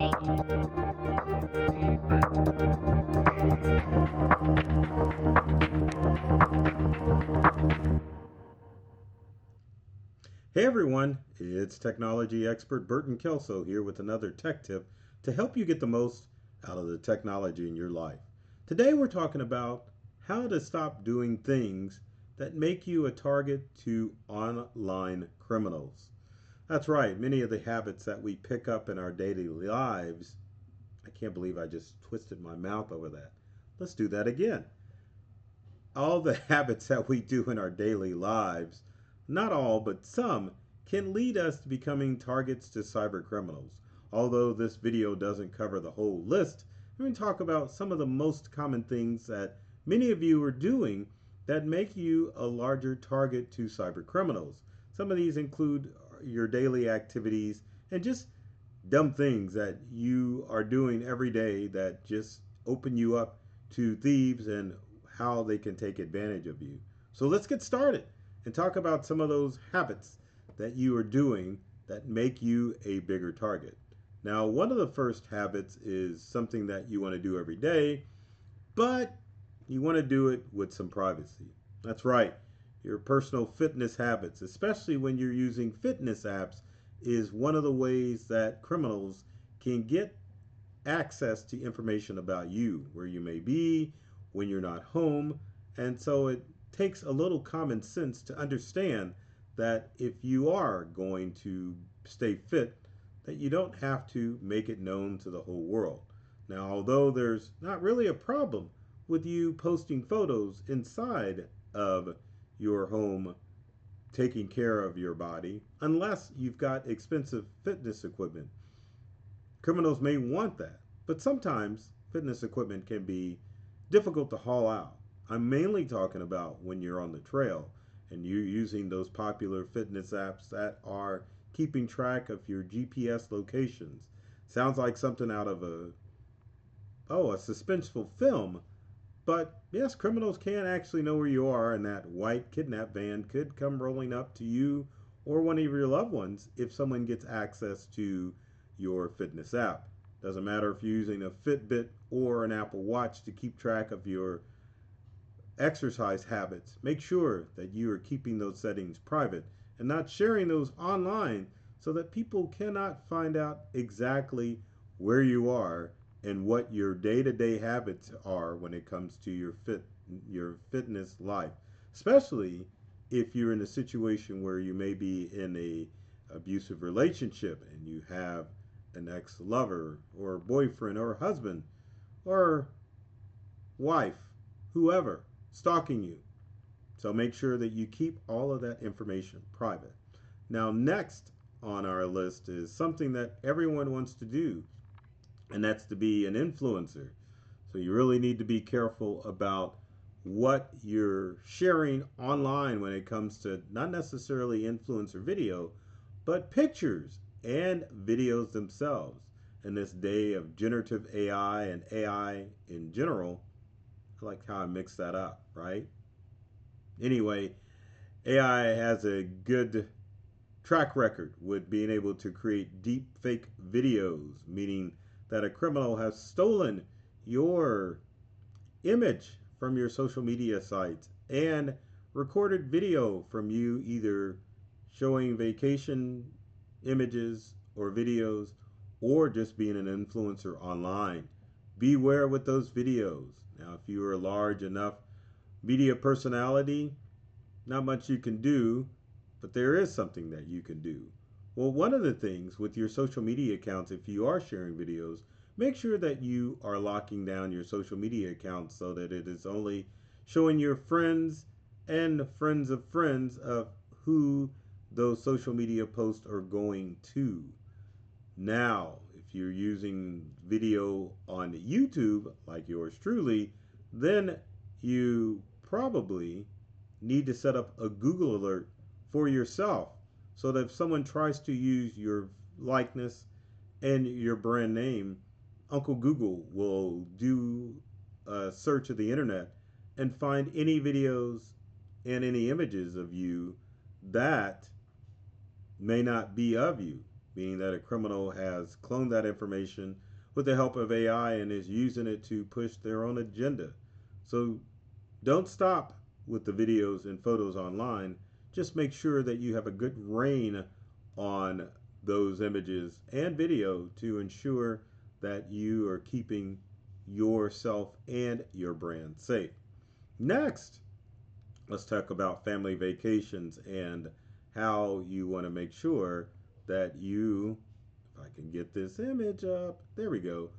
Hey everyone, it's technology expert Burton Kelso here with another tech tip to help you get the most out of the technology in your life. Today we're talking about how to stop doing things that make you a target to online criminals. That's right, many of the habits that we pick up in our daily lives. I can't believe I just twisted my mouth over that. Let's do that again. All the habits that we do in our daily lives, not all, but some, can lead us to becoming targets to cyber criminals. Although this video doesn't cover the whole list, we're going to talk about some of the most common things that many of you are doing that make you a larger target to cyber criminals. Some of these include your daily activities and just dumb things that you are doing every day that just open you up to thieves and how they can take advantage of you. So let's get started and talk about some of those habits that you are doing that make you a bigger target. Now, one of the first habits is something that you want to do every day, but you want to do it with some privacy. That's right. Your personal fitness habits, especially when you're using fitness apps, is one of the ways that criminals can get access to information about you, where you may be, when you're not home. And so it takes a little common sense to understand that if you are going to stay fit, that you don't have to make it known to the whole world. Now, although there's not really a problem with you posting photos inside of your home taking care of your body, unless you've got expensive fitness equipment. Criminals may want that, but sometimes fitness equipment can be difficult to haul out. I'm mainly talking about when you're on the trail and you're using those popular fitness apps that are keeping track of your GPS locations. Sounds like something out of a suspenseful film, but yes, criminals can actually know where you are, and that white kidnap van could come rolling up to you or one of your loved ones if someone gets access to your fitness app. Doesn't matter if you're using a Fitbit or an Apple Watch to keep track of your exercise habits. Make sure that you are keeping those settings private and not sharing those online so that people cannot find out exactly where you are and what your day-to-day habits are when it comes to your fitness life, especially if you're in a situation where you may be in a abusive relationship and you have an ex-lover or boyfriend or husband or wife, whoever, stalking you. So make sure that you keep all of that information private. Now, next on our list is something that everyone wants to do, and that's to be an influencer. So you really need to be careful about what you're sharing online when it comes to not necessarily influencer video, but pictures and videos themselves. In this day of generative AI and AI in general, I like how I mixed that up, right? Anyway, AI has a good track record with being able to create deep fake videos, meaning that a criminal has stolen your image from your social media sites and recorded video from you either showing vacation images or videos or just being an influencer online. Beware with those videos. Now, if you are a large enough media personality, not much you can do, but there is something that you can do. Well, one of the things with your social media accounts, if you are sharing videos, make sure that you are locking down your social media accounts so that it is only showing your friends and friends of friends of who those social media posts are going to. Now, if you're using video on YouTube, like yours truly, then you probably need to set up a Google alert for yourself so that if someone tries to use your likeness and your brand name, Uncle Google will do a search of the internet and find any videos and any images of you that may not be of you. meaning that a criminal has cloned that information with the help of AI and is using it to push their own agenda. So don't stop with the videos and photos online. Just make sure that you have a good rein on those images and video to ensure that you are keeping yourself and your brand safe. Next, let's talk about family vacations and how you want to make sure that you, if I can get this image up, there we go,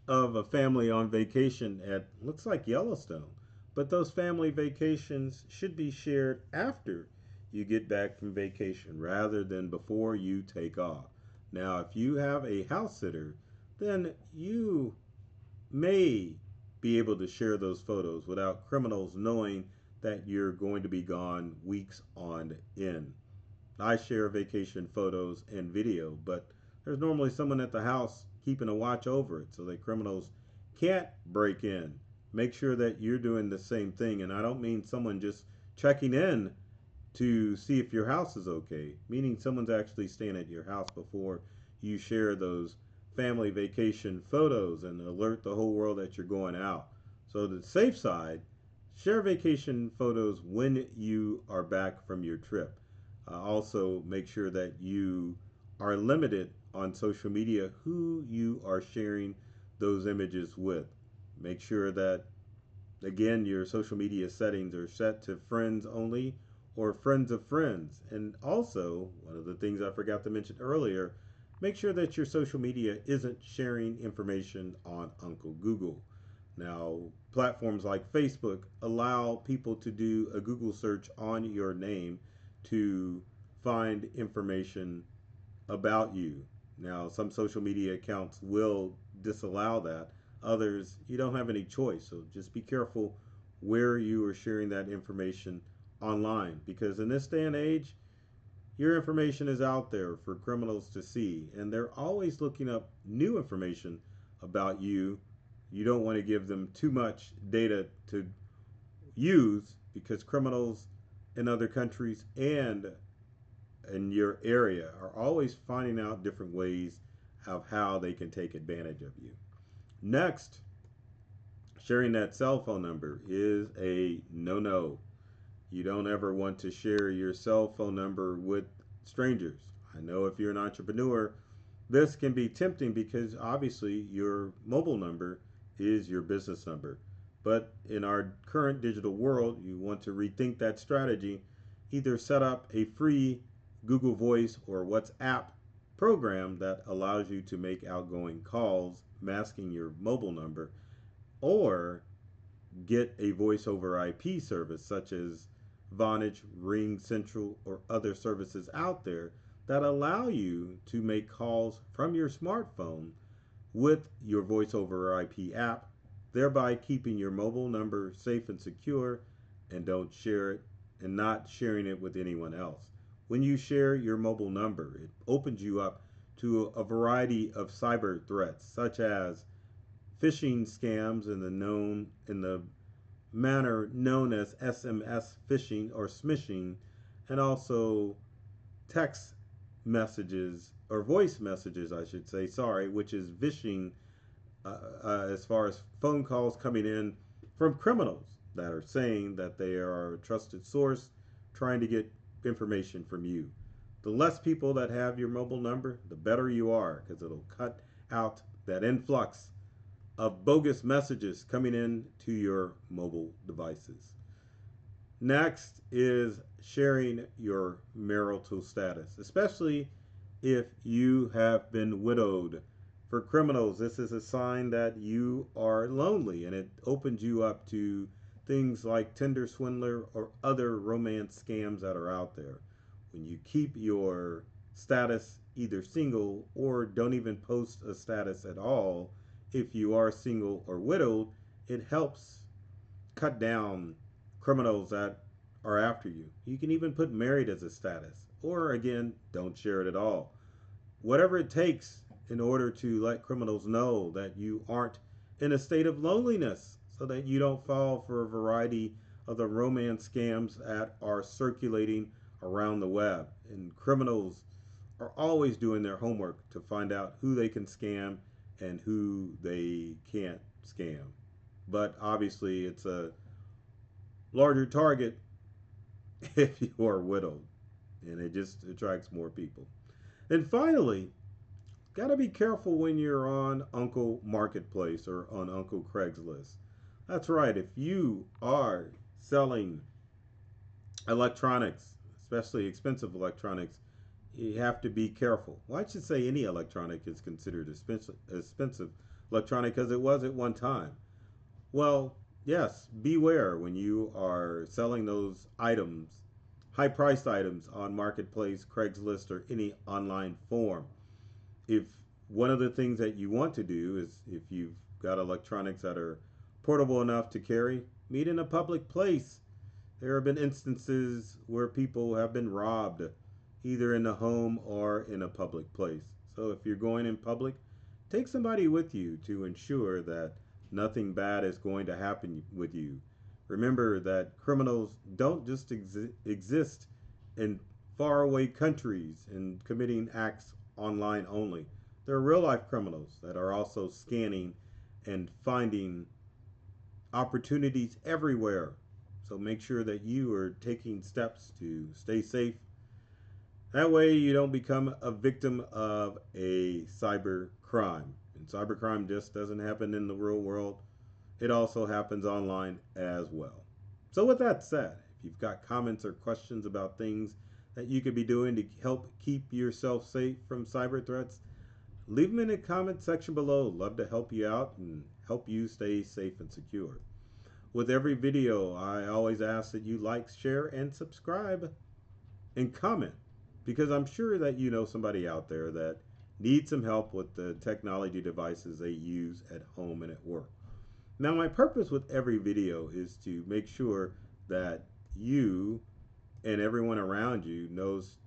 of a family on vacation at looks like Yellowstone. But those family vacations should be shared after you get back from vacation rather than before you take off. Now, if you have a house sitter, then you may be able to share those photos without criminals knowing that you're going to be gone weeks on end. I share vacation photos and video, but there's normally someone at the house keeping a watch over it so that criminals can't break in. Make sure that you're doing the same thing. And I don't mean someone just checking in to see if your house is okay, meaning someone's actually staying at your house before you share those family vacation photos and alert the whole world that you're going out. So, the safe side, share vacation photos when you are back from your trip. Also, make sure that you are limited on social media who you are sharing those images with. Make sure that, again, your social media settings are set to friends only or friends of friends. And also, one of the things I forgot to mention earlier, make sure that your social media isn't sharing information on Uncle Google. Now, platforms like Facebook allow people to do a Google search on your name to find information about you. Now, some social media accounts will disallow that. Others, you don't have any choice. So just be careful where you are sharing that information online because in this day and age, your information is out there for criminals to see, and they're always looking up new information about you. You don't want to give them too much data to use because criminals in other countries and in your area are always finding out different ways of how they can take advantage of you. Next, sharing that cell phone number is a no-no. You don't ever want to share your cell phone number with strangers. I know if you're an entrepreneur, this can be tempting because obviously your mobile number is your business number. But in our current digital world, you want to rethink that strategy. Either set up a free Google Voice or WhatsApp program that allows you to make outgoing calls masking your mobile number, or get a voice over IP service such as Vonage, Ring Central, or other services out there that allow you to make calls from your smartphone with your voice over IP app, thereby keeping your mobile number safe and secure, and don't share it and not sharing it with anyone else. When you share your mobile number, it opens you up to a variety of cyber threats such as phishing scams in the manner known as SMS phishing or smishing, and also text messages or voice messages, I should say, sorry, which is vishing as far as phone calls coming in from criminals that are saying that they are a trusted source trying to get information from you. The less people that have your mobile number, the better you are because it'll cut out that influx of bogus messages coming in to your mobile devices. Next is sharing your marital status, especially if you have been widowed. For criminals, this is a sign that you are lonely and it opens you up to things like Tinder swindler or other romance scams that are out there. When you keep your status either single or don't even post a status at all, if you are single or widowed, it helps cut down criminals that are after you. You can even put married as a status, or again, don't share it at all. Whatever it takes in order to let criminals know that you aren't in a state of loneliness so that you don't fall for a variety of the romance scams that are circulating around the web. And criminals are always doing their homework to find out who they can scam and who they can't scam. But obviously, it's a larger target if you are widowed, and it just attracts more people. And finally, got to be careful when you're on Uncle Marketplace or on Uncle Craigslist. That's right, if you are selling electronics, especially expensive electronics, you have to be careful. Well, I should say any electronic is considered expensive electronic because it was at one time. Well, yes, beware when you are selling those items, high priced items on Marketplace, Craigslist, or any online form. If one of the things that you want to do is if you've got electronics that are portable enough to carry, meet in a public place. There have been instances where people have been robbed either in the home or in a public place. So if you're going in public, take somebody with you to ensure that nothing bad is going to happen with you. Remember that criminals don't just exist in faraway countries and committing acts online only. There are real life criminals that are also scanning and finding opportunities everywhere. So make sure that you are taking steps to stay safe. That way you don't become a victim of a cyber crime. And cyber crime just doesn't happen in the real world. It also happens online as well. So with that said, if you've got comments or questions about things that you could be doing to help keep yourself safe from cyber threats, leave them in the comment section below. Love to help you out and help you stay safe and secure. With every video, I always ask that you like, share, and subscribe and comment because I'm sure that you know somebody out there that needs some help with the technology devices they use at home and at work. Now, my purpose with every video is to make sure that you and everyone around you knows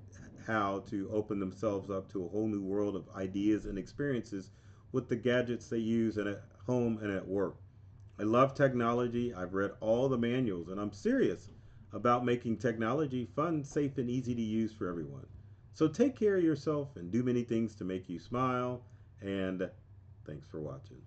how to open themselves up to a whole new world of ideas and experiences with the gadgets they use at home and at work. I love technology. I've read all the manuals, and I'm serious about making technology fun, safe, and easy to use for everyone. So take care of yourself and do many things to make you smile. And thanks for watching.